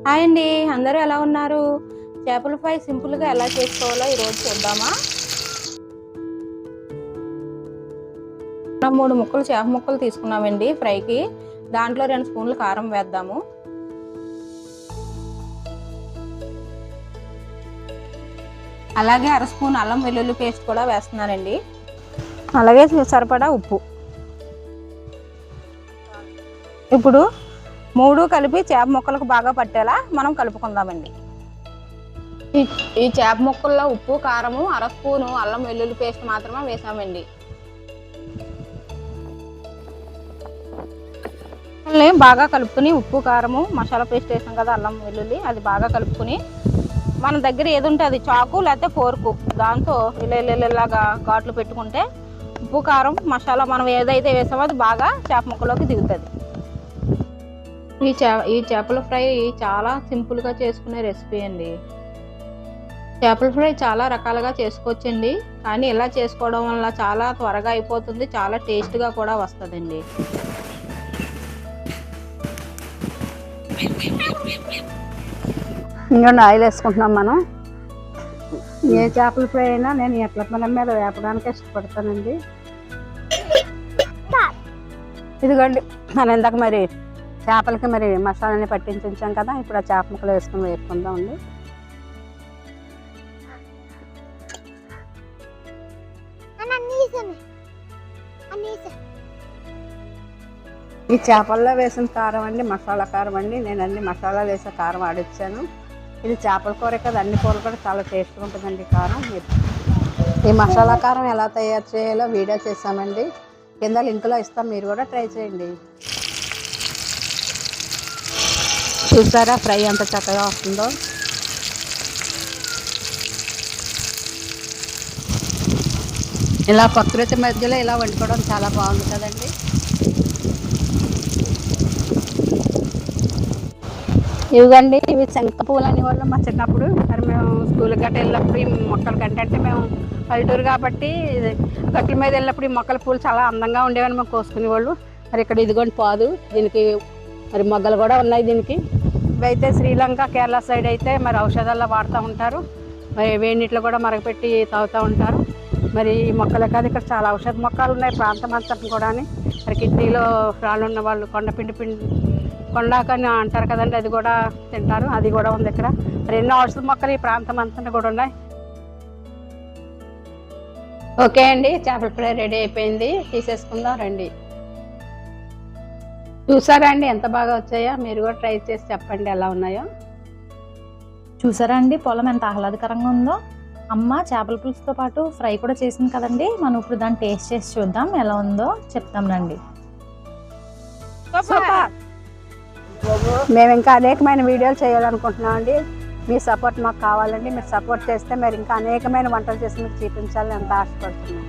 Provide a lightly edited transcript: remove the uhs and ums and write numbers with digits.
Hi అండి, అందరూ ఎలా ఉన్నారు? చేపల ఫ్రై సింపుల్గా ఎలా చేసుకోవాలో ఈరోజు చూద్దామా. మనం 3 ముక్కలు చేప ముక్కలు తీసుకున్నామండి ఫ్రైకి. దాంట్లో 2 స్పూన్లు కారం వేద్దాము. అలాగే 1/2 స్పూన్ అల్లం వెల్లుల్లి పేస్ట్ కూడా వేస్తున్నానండి. అలాగే సరిపడా ఉప్పు. ఇప్పుడు 3 కలిపి చేప ముక్కలకు బాగా పట్టేలా మనం కలుపుకుందామండి. ఈ చేప ముక్కల్లో ఉప్పు, కారము, 1/2 స్పూను అల్లం వెల్లుల్లి పేస్ట్ మాత్రమే వేసామండి. బాగా కలుపుకుని ఉప్పు, కారము, మసాలా పేస్ట్ వేసాం కదా, అల్లం వెల్లుల్లి, అది బాగా కలుపుకుని మన దగ్గర ఏది ఉంటే అది చాకు లేకపోతే ఫోర్కు దాంతో ఇలాగా ఘాట్లు పెట్టుకుంటే ఉప్పు, కారం, మసాలా మనం ఏదైతే వేసామో అది బాగా చేప ముక్కలోకి దిగుతుంది. ఈ చేపల ఫ్రై చాలా సింపుల్గా చేసుకునే రెసిపీ అండి. చేపల ఫ్రై చాలా రకాలుగా చేసుకోవచ్చండి, కానీ ఇలా చేసుకోవడం వల్ల చాలా త్వరగా అయిపోతుంది, చాలా టేస్ట్గా కూడా వస్తుందండి. ఇంకా ఆయిల్ వేసుకుంటున్నాం మనం. ఏ చేపల ఫ్రై అయినా నేను ఎట్ల పొలం మీద వేపడానికి ఇష్టపడతానండి. ఇదిగోండి, మనం ఇందాక మరి చేపలకి మరి మసాలాని పట్టించి ఉంచాం కదా, ఇప్పుడు ఆ చేప ముక్కలు వేసుకుని వేపుకుందామండి. ఈ చేపల్లో వేసిన కారం అండి మసాలా కారం అండి. నేను అన్ని మసాలా వేసే కారం ఆడిచ్చాను. ఇది చేపల కూర కదా, అన్ని కూరలు కూడా చాలా టేస్ట్గా ఉంటుందండి కారం. ఈ మసాలా కారం ఎలా తయారు చేయాలో వీడియో చేసామండి, కింద లింకులో ఇస్తాం, మీరు కూడా ట్రై చేయండి. చూసారా ఫ్రై ఎంత చక్కగా వస్తుందో. ఇలా ప్రకృతి మధ్యలో ఇలా వండుకోవడం చాలా బాగుంది కదండి. ఇవిగండి, ఇవి శంఖ పూలు అనేవాళ్ళు మా చిన్నప్పుడు. మరి మేము స్కూల్ గట్ట వెళ్ళినప్పుడు ఈ మొక్కల కంటే, అంటే మేము పల్లెటూరు కాబట్టి గట్ల మీద వెళ్ళినప్పుడు ఈ మొక్కల పూలు చాలా అందంగా ఉండేవని మేము కోసుకునేవాళ్ళు. మరి ఇక్కడ ఇదిగోండి పాదు, దీనికి మరి మొగ్గలు కూడా ఉన్నాయి దీనికి. ఇవైతే శ్రీలంక, కేరళ సైడ్ అయితే మరి ఔషధాల్లో వాడుతూ ఉంటారు, మరి వేడి నీటిలో కూడా మరగపెట్టి తాగుతూ ఉంటారు. మరి ఈ మొక్కలే కాదు, ఇక్కడ చాలా ఔషధ మొక్కలు ఉన్నాయి ప్రాంతం అంతా కూడా. మరి కిడ్నీలో రాళ్ళు ఉన్న వాళ్ళు కొండాకని అంటారు కదండి, అది కూడా తింటారు, అది కూడా ఉంది ఇక్కడ. మరి ఎన్నో ఔషధ మొక్కలు ఈ ప్రాంతం అంతా కూడా ఉన్నాయి. ఓకే అండి, చేపల ఫ్రై రెడీ అయిపోయింది, తీసేసుకుందాం రండి. చూసారా అండి ఎంత బాగా వచ్చాయో? మీరు కూడా ట్రై చేసి చెప్పండి ఎలా ఉన్నాయో. చూసారా అండి పొలం ఎంత ఆహ్లాదకరంగా ఉందో. అమ్మ చేపల పులుసుతో పాటు ఫ్రై కూడా చేసింది కదండి. మనం ఇప్పుడు దాన్ని టేస్ట్ చేసి చూద్దాం ఎలా ఉందో చెప్తాం రండి. మేము ఇంకా అనేకమైన వీడియోలు చేయాలనుకుంటున్నాం అండి, మీ సపోర్ట్ మాకు కావాలండి. మీరు సపోర్ట్ చేస్తే మరి ఇంకా అనేకమైన వంటలు చేసి మీకు చూపించాలని ఎంత ఆశపడుతున్నాం.